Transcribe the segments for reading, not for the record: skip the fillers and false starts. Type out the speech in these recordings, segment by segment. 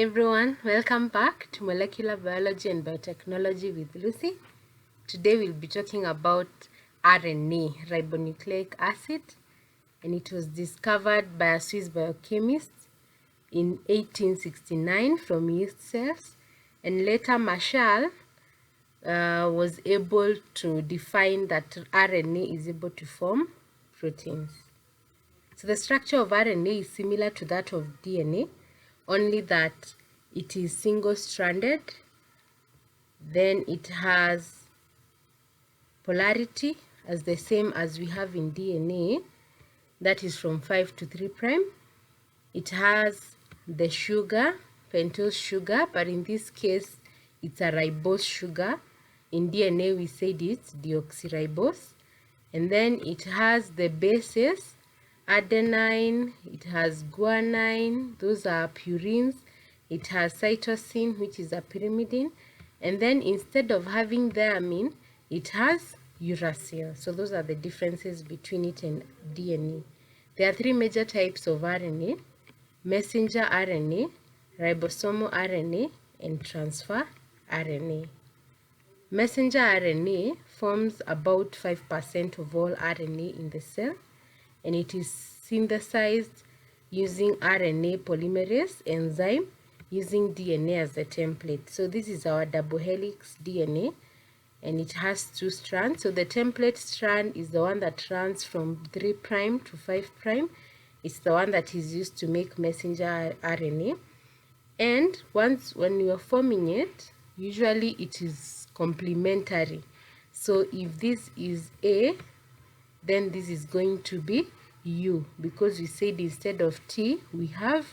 everyone, welcome back to Molecular Biology and Biotechnology with Lucy. Today we'll be talking about RNA, ribonucleic acid, and it was discovered by a Swiss biochemist in 1869 from yeast cells, and later Marshall was able to define that RNA is able to form proteins. So the structure of RNA is similar to that of DNA, only that it is single-stranded, then it has polarity as the same as we have in DNA, that is from 5 to 3 prime. It has the sugar, pentose sugar, but in this case it's a ribose sugar. In DNA we said it's deoxyribose. And then it has the bases, adenine, it has guanine, those are purines, it has cytosine, which is a pyrimidine, and then instead of having thymine, it has uracil. So those are the differences between it and DNA. There are three major types of RNA: messenger RNA, ribosomal RNA, and transfer RNA. Messenger RNA forms about 5% of all RNA in the cell, and it is synthesized using RNA polymerase enzyme using DNA as the template. So this is our double helix DNA, and it has 2 strands. So the template strand is the one that runs from 3 prime to 5 prime. It's the one that is used to make messenger RNA. And when you are forming it, usually it is complementary. So if this is A, then this is going to be U, because we said instead of T we have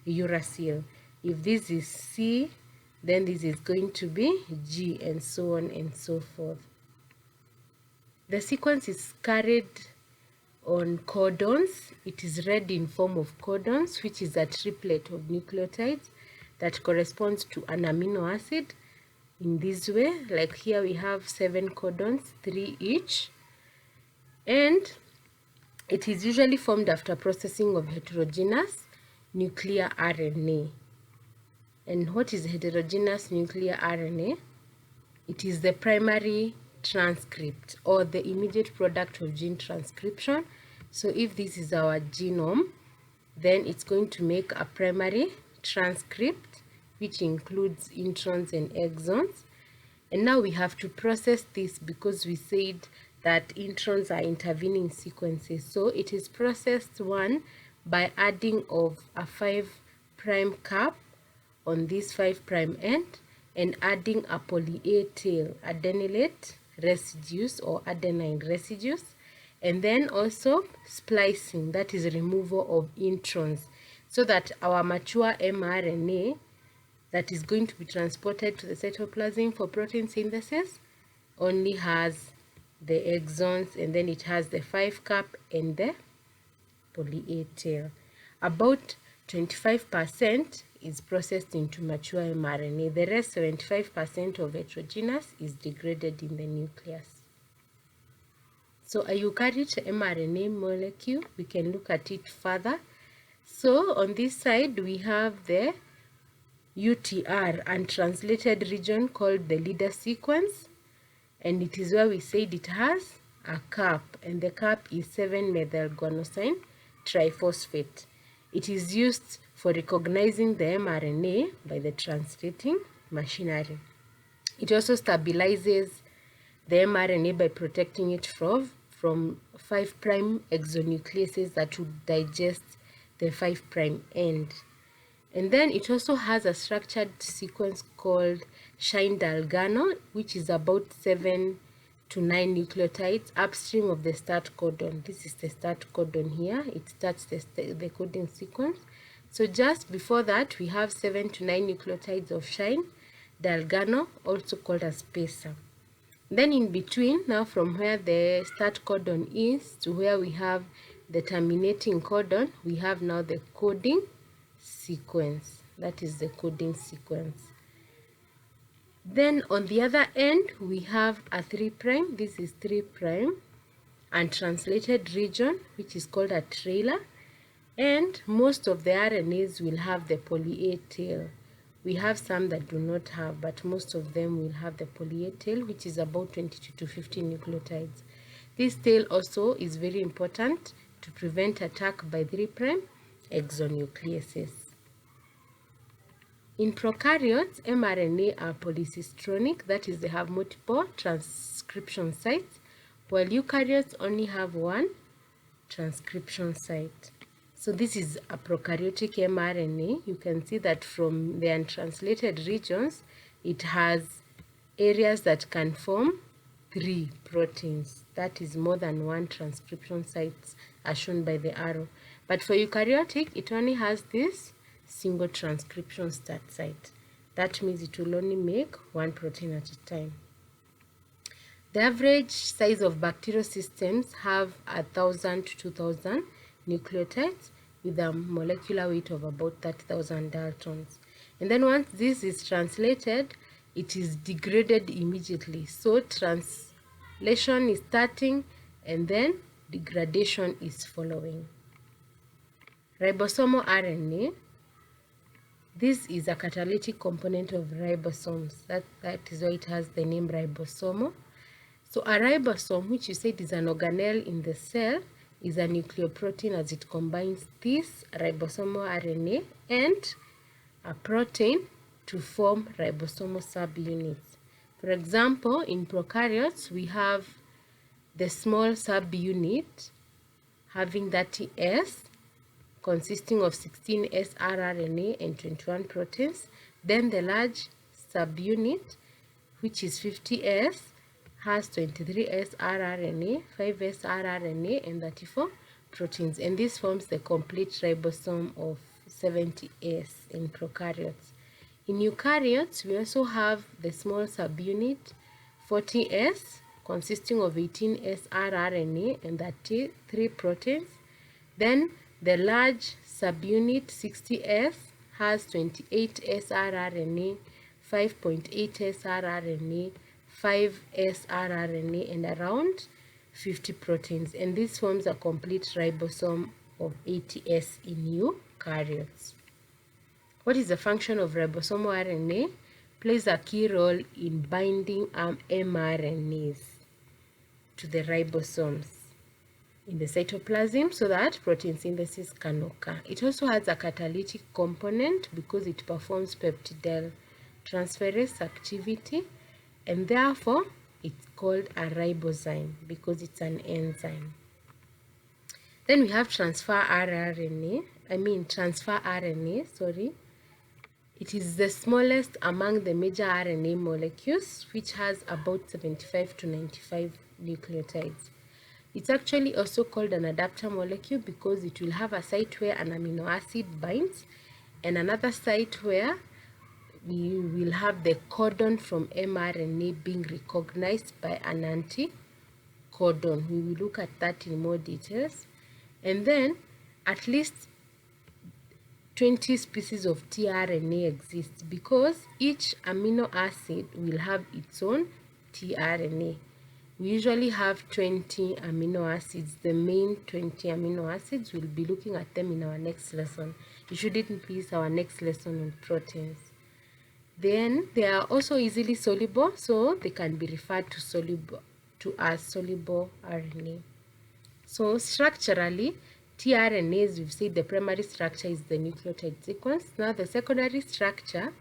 uracil. If this is C, then this is going to be G, and so on and so forth. The sequence is carried on codons. It is read in form of codons, which is a triplet of nucleotides that corresponds to an amino acid in this way. Like here we have 7 codons, 3 each, and it is usually formed after processing of heterogeneous nuclear RNA. And what is heterogeneous nuclear RNA? It is the primary transcript, or the immediate product of gene transcription. So if this is our genome, then it's going to make a primary transcript, which includes introns and exons. And now we have to process this, because we said that introns are intervening sequences. So it is processed one by adding of a 5 prime cap on this 5 prime end, and adding a poly A tail adenylate residues or adenine residues, and then also splicing, that is removal of introns, so that our mature mRNA that is going to be transported to the cytoplasm for protein synthesis only has the exons, and then it has the 5 cap and the poly A tail. About 25% is processed into mature mRNA. The rest, 75% of heterogeneous, is degraded in the nucleus. So a eukaryote mRNA molecule, we can look at it further. So on this side we have the UTR, untranslated region, called the leader sequence, and it is where we said it has a cap, and the cap is 7-methylguanosine triphosphate. It is used for recognizing the mRNA by the translating machinery. It also stabilizes the mRNA by protecting it from 5 prime exonucleases that would digest the 5 prime end. And then it also has a structured sequence called Shine-Dalgano, which is about 7 to 9 nucleotides upstream of the start codon. This is the start codon here. It starts the coding sequence. So just before that, we have 7 to 9 nucleotides of Shine-Dalgano, also called a spacer. Then in between, now from where the start codon is to where we have the terminating codon, we have now the coding sequence. That is the coding sequence. Then on the other end we have a 3 prime. This is 3 prime untranslated region, which is called a trailer, and most of the RNAs will have the poly A tail, We have some that do not have, but most of them will have the poly-A tail, which is about 22 to 50 nucleotides. This tail also is very important to prevent attack by 3' exonucleases. In prokaryotes, mRNA are polycistronic, that is, they have multiple transcription sites, while eukaryotes only have one transcription site. So this is a prokaryotic mRNA. You can see that from the untranslated regions, it has areas that can form 3 proteins. That is more than one transcription sites as shown by the arrow. But for eukaryotic, it only has this single transcription start site. That means it will only make one protein at a time. The average size of bacterial systems have 1,000 to 2,000 nucleotides with a molecular weight of about 30,000 daltons. And then once this is translated, it is degraded immediately. So translation is starting and then degradation is following. Ribosomal RNA. This is a catalytic component of ribosomes. That is why it has the name ribosomal. So a ribosome, which you said is an organelle in the cell, is a nucleoprotein as it combines this ribosomal RNA and a protein to form ribosomal subunits. For example, in prokaryotes, we have the small subunit having 30 S, consisting of 16 srRNA and 21 proteins. Then the large subunit, which is 50S, has 23 srRNA, 5 srRNA, and 34 proteins. And this forms the complete ribosome of 70S in prokaryotes. In eukaryotes, we also have the small subunit 40S, consisting of 18 srRNA and 33 proteins. Then the large subunit 60S has 28 srRNA, 5.8 srRNA, 5 srRNA, and around 50 proteins. And this forms a complete ribosome of 80S in eukaryotes. What is the function of ribosomal RNA? Plays a key role in binding mRNAs to the ribosomes in the cytoplasm so that protein synthesis can occur. It also has a catalytic component because it performs peptidyl transferase activity, and therefore it's called a ribozyme because it's an enzyme. Then we have transfer RNA. It is the smallest among the major RNA molecules, which has about 75 to 95 nucleotides. It's actually also called an adapter molecule because it will have a site where an amino acid binds and another site where we will have the codon from mRNA being recognized by an anti-codon. We will look at that in more details. And then at least 20 species of tRNA exist because each amino acid will have its own tRNA. We usually have 20 amino acids. The main 20 amino acids, we'll be looking at them in our next lesson. You shouldn't miss our next lesson on proteins. Then they are also easily soluble, so they can be referred to as soluble RNA. So structurally, tRNAs, we've said the primary structure is the nucleotide sequence. Now the secondary structure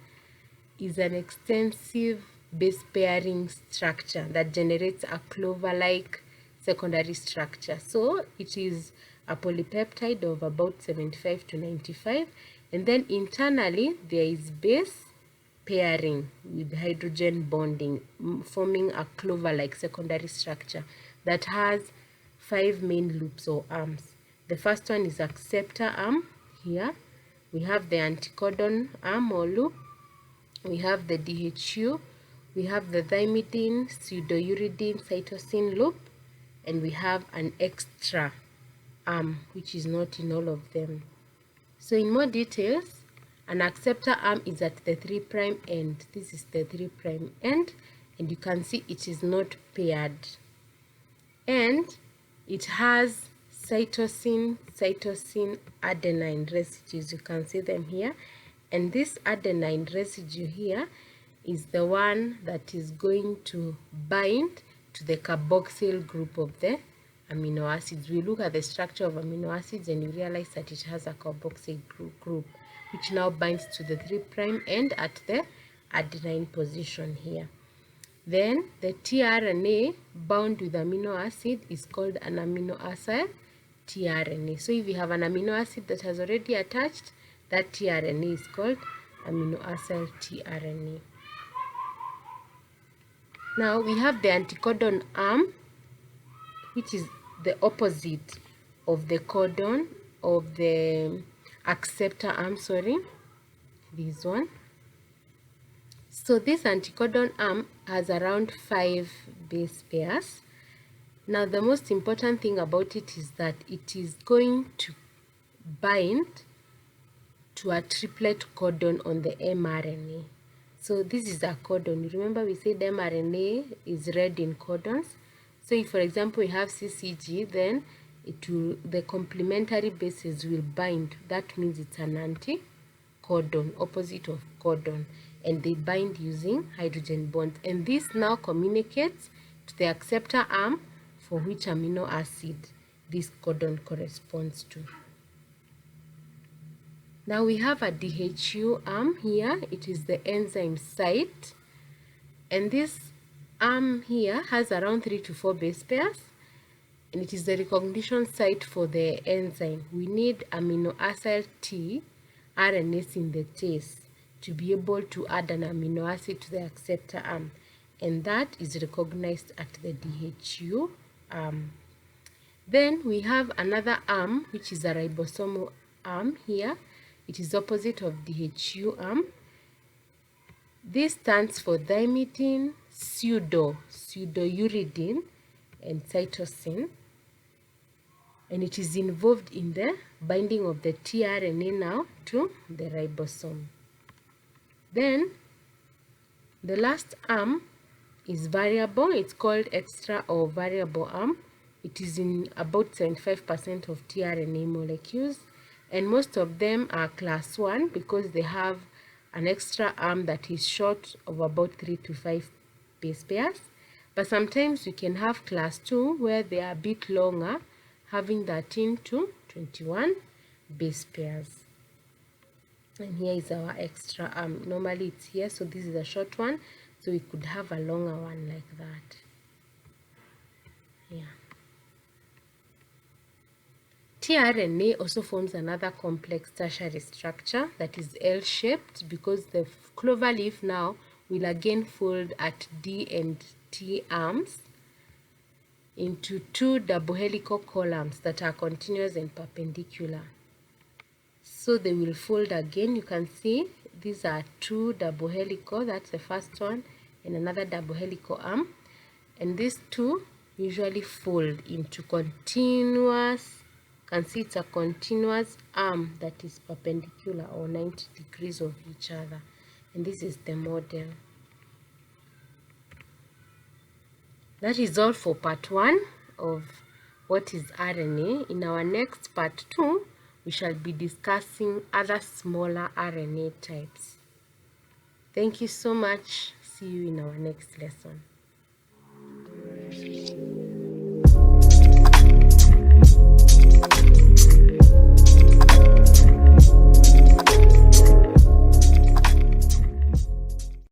is an extensive base pairing structure that generates a clover-like secondary structure. So it is a polypeptide of about 75 to 95, and then internally there is base pairing with hydrogen bonding, forming a clover-like secondary structure that has 5 main loops or arms. The first one is acceptor arm. Here we have the anticodon arm or loop, we have the DHU, we have the thymidine, pseudouridine, cytosine loop, and we have an extra arm which is not in all of them. So in more details, an acceptor arm is at the 3' end. This is the 3' end, and you can see it is not paired. And it has cytosine, adenine residues. You can see them here. And this adenine residue here is the one that is going to bind to the carboxyl group of the amino acids. We look at the structure of amino acids and you realize that it has a carboxyl group which now binds to the 3' end at the adenine position here. Then the tRNA bound with amino acid is called an amino acyl tRNA. So if you have an amino acid that has already attached, that tRNA is called amino acyl tRNA. Now we have the anticodon arm, which is the opposite of the codon of the acceptor arm, this one. So this anticodon arm has around 5 base pairs. Now the most important thing about it is that it is going to bind to a triplet codon on the mRNA. So this is a codon. Remember we said mRNA is read in codons. So if for example we have CCG, then the complementary bases will bind. That means it's an anti-codon, opposite of codon, and they bind using hydrogen bonds. And this now communicates to the acceptor arm for which amino acid this codon corresponds to. Now we have a DHU arm here. It is the enzyme site, and this arm here has around 3 to 4 base pairs, and it is the recognition site for the enzyme. We need amino acyl T RNAs in the chase to be able to add an amino acid to the acceptor arm, and that is recognized at the DHU arm. Then we have another arm, which is a ribosomal arm here. It is opposite of DHU arm. This stands for thymidine, pseudouridine, and cytosine, and it is involved in the binding of the tRNA now to the ribosome. Then the last arm is variable. It's called extra or variable arm. It is in about 75% of tRNA molecules, and most of them are class 1 because they have an extra arm that is short of about 3 to 5 base pairs. But sometimes you can have class 2 where they are a bit longer, having 13 to 21 base pairs. And here is our extra arm. Normally it's here, so this is a short one, so we could have a longer one like that. Yeah. tRNA also forms another complex tertiary structure that is L-shaped because the clover leaf now will again fold at D and T arms into 2 double helical columns that are continuous and perpendicular. So they will fold again. You can see these are 2 double helical, that's the first one, and another double helical arm. And these 2 usually fold into continuous. You can see it's a continuous arm that is perpendicular or 90 degrees of each other. And this is the model. That is all for part 1 of what is RNA. In our next part 2, we shall be discussing other smaller RNA types. Thank you so much. See you in our next lesson.